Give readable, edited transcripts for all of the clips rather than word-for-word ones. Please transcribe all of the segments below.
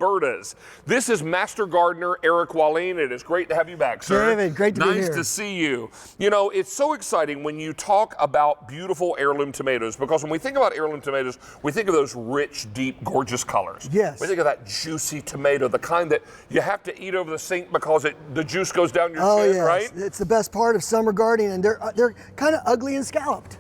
Roberta's. This is Master Gardener Eric Wallin. It is great to have you back, sir. David, great to be here. Nice to see you. You know, it's so exciting when you talk about beautiful heirloom tomatoes, because when we think about heirloom tomatoes, we think of those rich, deep, gorgeous colors. Yes. We think of that juicy tomato, the kind that you have to eat over the sink because the juice goes down your chin, yes. right? It's the best part of summer gardening, and they're kind of ugly and scalloped.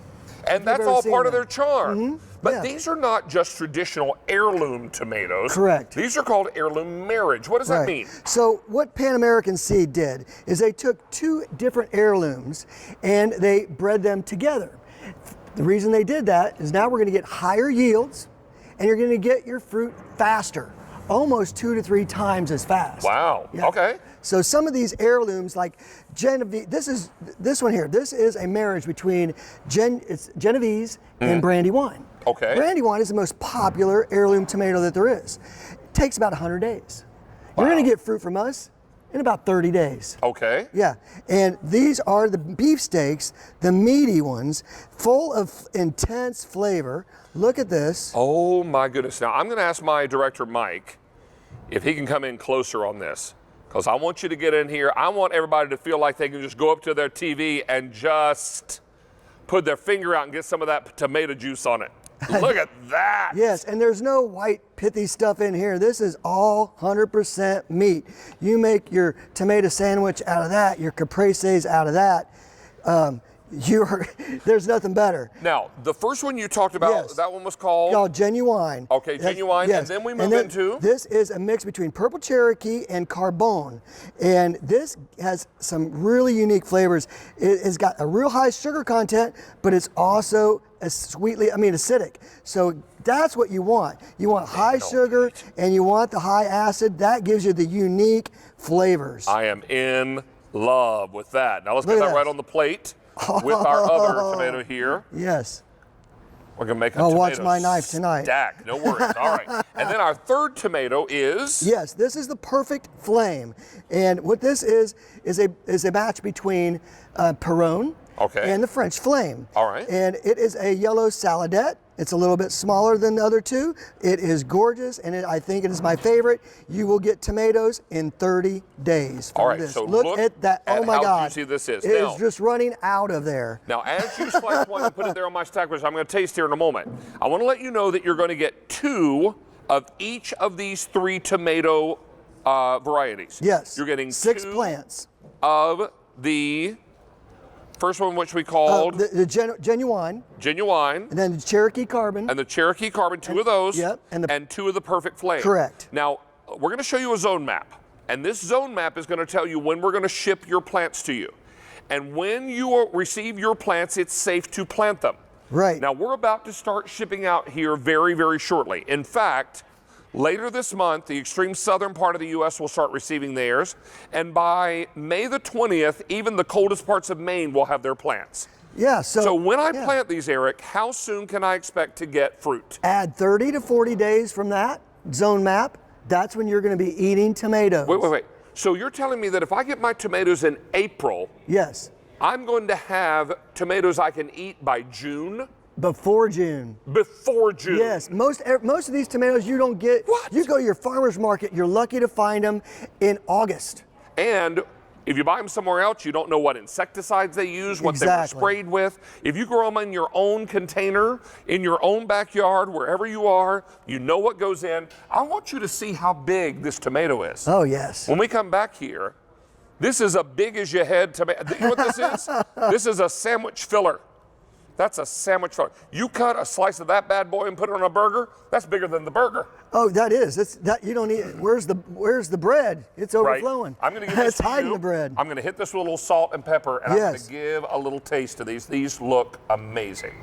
And that's all part of their charm. Mm-hmm. But these are not just traditional heirloom tomatoes. Correct. These are called heirloom marriage. What does that mean? So what Pan American Seed did is they took two different heirlooms and they bred them together. The reason they did that is now we're going to get higher yields and you're going to get your fruit faster, almost 2 to 3 times as fast. Wow. Yeah. Okay. So some of these heirlooms, like Genovese, this one here. This is a marriage between Genovese and Brandywine. Okay. Brandywine is the most popular heirloom tomato that there is. It takes about 100 days. You're going to get fruit from us in about 30 days. Okay. Yeah, and these are the beefsteaks, the meaty ones, full of intense flavor. Look at this. Oh my goodness. Now I'm going to ask my director, Mike, if he can come in closer on this, because I want you to get in here. I want everybody to feel like they can just go up to their TV and just put their finger out and get some of that tomato juice on it. Look at that. Yes, and there's no white pithy stuff in here. This is all 100% meat. You make your tomato sandwich out of that, your capreses out of that. There's nothing better. Now, the first one you talked about, that one was called Genuwine. Okay, Genuwine, Yes. and then we move into? This is a mix between purple Cherokee and Carbon, and this has some really unique flavors. It's got a real high sugar content, but it's also acidic. So that's what you want. You want high sugar and you want the high acid. That gives you the unique flavors. I am in love with that. Now let's get that right on the plate with our other tomato here. Yes. We're going to make a tomato watch my knife tonight. Stack. No worries. All right. And then our third tomato is? Yes, this is the perfect flame. And what this is a match between Perron and the French flame. All right. And it is a yellow saladette. It's a little bit smaller than the other two. It is gorgeous, and I think it is my favorite. You will get tomatoes in 30 days from All right, this. so look at that. Oh my God. how juicy this is. It is just running out of there. Now, as you slice one and put it there on my stack, which I'm going to taste here in a moment, I want to let you know that you're going to get 2 of each of these 3 tomato varieties. Yes. You're getting 6 2 plants of the first one, which we called the Genuwine. Genuwine. And then the Cherokee Carbon. And the Cherokee Carbon, 2 of those. Yep. And 2 of the Perfect Flame. Correct. Now, we're going to show you a zone map. And this zone map is going to tell you when we're going to ship your plants to you. And when you receive your plants, it's safe to plant them. Right. Now, we're about to start shipping out here very, very shortly. In fact, later this month, the extreme southern part of the U.S. will start receiving theirs. And by May the 20th, even the coldest parts of Maine will have their plants. Yeah. So when I plant these, Eric, how soon can I expect to get fruit? Add 30 to 40 days from that zone map. That's when you're going to be eating tomatoes. Wait. So you're telling me that if I get my tomatoes in April, yes, I'm going to have tomatoes I can eat by June? Before June. Before June. Yes, most of these tomatoes you don't get. What? You go to your farmer's market, you're lucky to find them in August. And if you buy them somewhere else, you don't know what insecticides they use, what they were sprayed with. If you grow them in your own container, in your own backyard, wherever you are, you know what goes in. I want you to see how big this tomato is. Oh, yes. When we come back here, this is a big as your head tomato. You know what this is? This is a sandwich filler. That's a sandwich filler. You cut a slice of that bad boy and put it on a burger, that's bigger than the burger. Oh, that is. You don't need. Where's the bread? It's overflowing. Right. I'm going to give this It's to hiding you. the bread. I'm going to hit this with a little salt and pepper, and I'm going Yes. to give a little taste to these. These look amazing.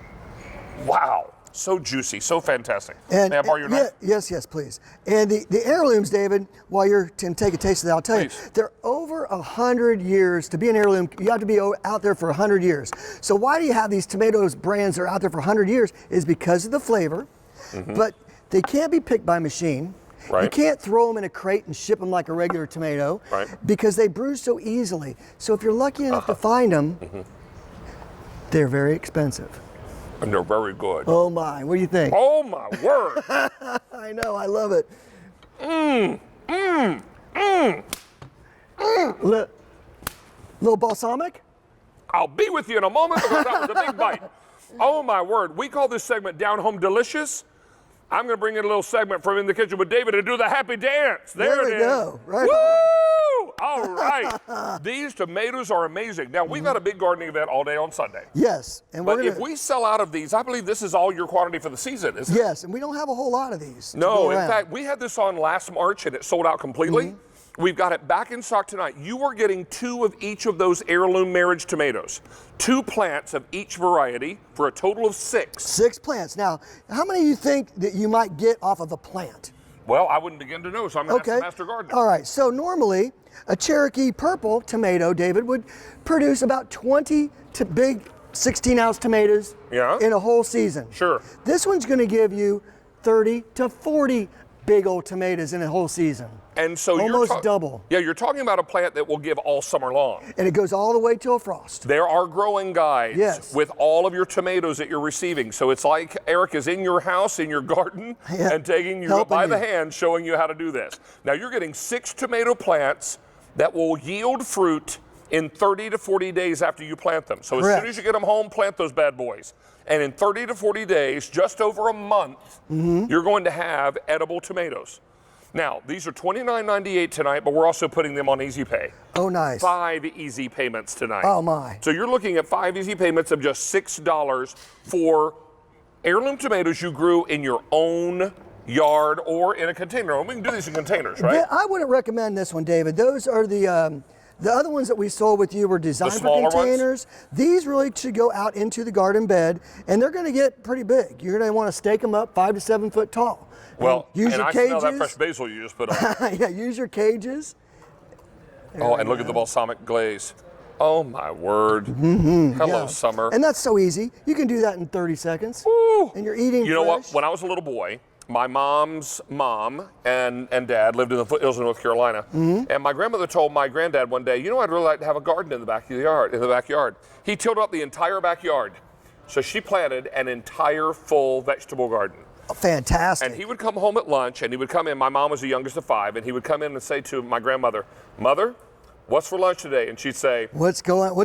Wow. So juicy, so fantastic. May I borrow your knife? Yes, please. And the heirlooms, David, while you're to take a taste of that, I'll tell you, they're over 100 years. To be an heirloom, you have to be out there for 100 years. So why do you have these tomatoes brands that are out there for 100 years? Is because of the flavor, but they can't be picked by machine. Right. You can't throw them in a crate and ship them like a regular tomato because they bruise so easily. So if you're lucky enough to find them, they're very expensive. And they're very good. Oh my, what do you think? Oh my word. I know, I love it. Little balsamic? I'll be with you in a moment because that was a big bite. Oh my word, we call this segment Down Home Delicious. I'm going to bring in a little segment from In the Kitchen with David and do the happy dance. There it is. Go. Right. Woo! All right. These tomatoes are amazing. Now, we've got a big gardening event all day on Sunday. Yes. And But if we sell out of these, I believe this is all your quantity for the season, isn't it? Yes, and we don't have a whole lot of these. No, in fact, we had this on last March and it sold out completely. We've got it back in stock tonight. You are getting 2 of each of those heirloom marriage tomatoes. 2 plants of each variety for a total of 6. 6 plants. Now, how many do you think that you might get off of a plant? Well, I wouldn't begin to know, so I'm going to ask the master gardener. All right, so normally a Cherokee purple tomato, David, would produce about 20 big 16-ounce tomatoes in a whole season. Sure. This one's going to give you 30 to 40 big old tomatoes in a whole season. And so almost double. Yeah, you're talking about a plant that will give all summer long. And it goes all the way till frost. There are growing guides with all of your tomatoes that you're receiving. So it's like Eric is in your house, in your garden, and taking you by the hand, showing you how to do this. Now you're getting 6 tomato plants that will yield fruit in 30 to 40 days after you plant them. So as soon as you get them home, plant those bad boys. And in 30 to 40 days, just over a month, you're going to have edible tomatoes. Now, these are $29.98 tonight, but we're also putting them on Easy Pay. Oh, nice. 5 easy payments tonight. Oh, my. So you're looking at 5 easy payments of just $6 for heirloom tomatoes you grew in your own yard or in a container. And we can do these in containers, right? Yeah, I wouldn't recommend this one, David. Those are the other ones that we sold with you were designed for containers. These really should go out into the garden bed, and they're going to get pretty big. You're going to want to stake them up 5 to 7 foot tall. Well, use your cages. I smell that fresh basil you just put on. Yeah, use your cages. Oh, and look at the balsamic glaze. Oh, my word. Hello, summer. And that's so easy. You can do that in 30 seconds. Woo. And you're eating You know what? When I was a little boy, my mom's mom and dad lived in the foothills of North Carolina. And my grandmother told my granddad one day, you know, I'd really like to have a garden in the backyard. He tilled up the entire backyard. So she planted an entire full vegetable garden. Fantastic. And he would come home at lunch, and he would come in. My mom was the youngest of 5, and he would come in and say to my grandmother, "Mother, what's for lunch today?" And she'd say, "What's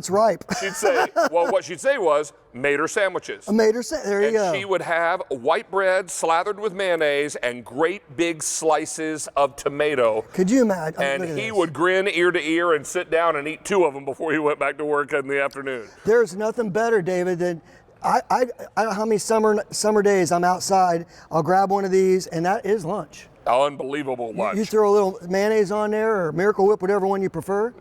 ripe?" She'd say, well, what she'd say was Mater sandwiches. There you go. And she would have white bread slathered with mayonnaise and great big slices of tomato. Could you imagine? And he would grin ear to ear and sit down and eat 2 of them before he went back to work in the afternoon. There's nothing better, David, than I don't know how many summer days I'm outside. I'll grab one of these, and that is lunch. Unbelievable lunch. You throw a little mayonnaise on there, or Miracle Whip, whatever one you prefer.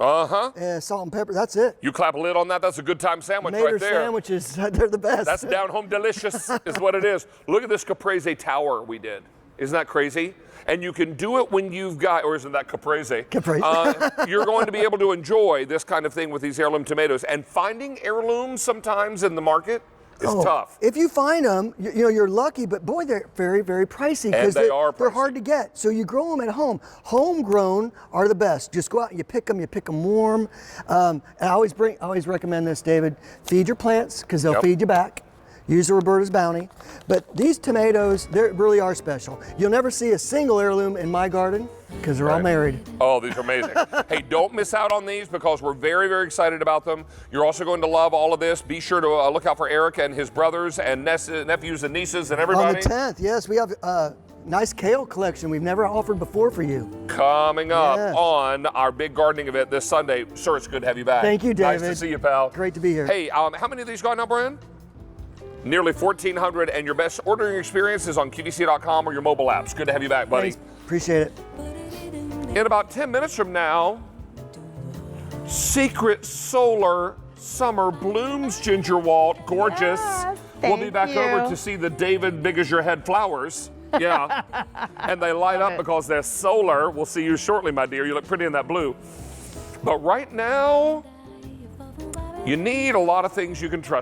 Salt and pepper. That's it. You clap a lid on that. That's a good time sandwich right there. Sandwiches, they're the best. That's down home delicious, is what it is. Look at this caprese tower we did. Isn't that crazy? And you can do it when you've got, or isn't that caprese? You're going to be able to enjoy this kind of thing with these heirloom tomatoes. And finding heirlooms sometimes in the market is tough. If you find them, you're lucky, but boy, they're very, very pricey because they're hard to get. So you grow them at home. Homegrown are the best. Just go out and you pick them warm. And I always recommend this, David. Feed your plants because they'll feed you back. Use the Roberta's Bounty. But these tomatoes, they really are special. You'll never see a single heirloom in my garden because they're all married. Oh, these are amazing. Hey, don't miss out on these because we're very, very excited about them. You're also going to love all of this. Be sure to look out for Eric and his brothers and nephews and nieces and everybody. On the 10th, yes, we have a nice kale collection we've never offered before for you. Coming up on our big gardening event this Sunday. Sir, it's good to have you back. Thank you, David. Nice to see you, pal. Great to be here. Hey, how many of these gone now, Brian? Nearly 1,400, and your best ordering experience is on QVC.com or your mobile apps. Good to have you back, buddy. Thanks. Appreciate it. In about 10 minutes from now, Secret Solar Summer Blooms Ginger Walt. Gorgeous. Yes, we'll be back over to see the David Big as Your Head flowers. Yeah. And they light up because they're solar. We'll see you shortly, my dear. You look pretty in that blue. But right now, you need a lot of things you can trust.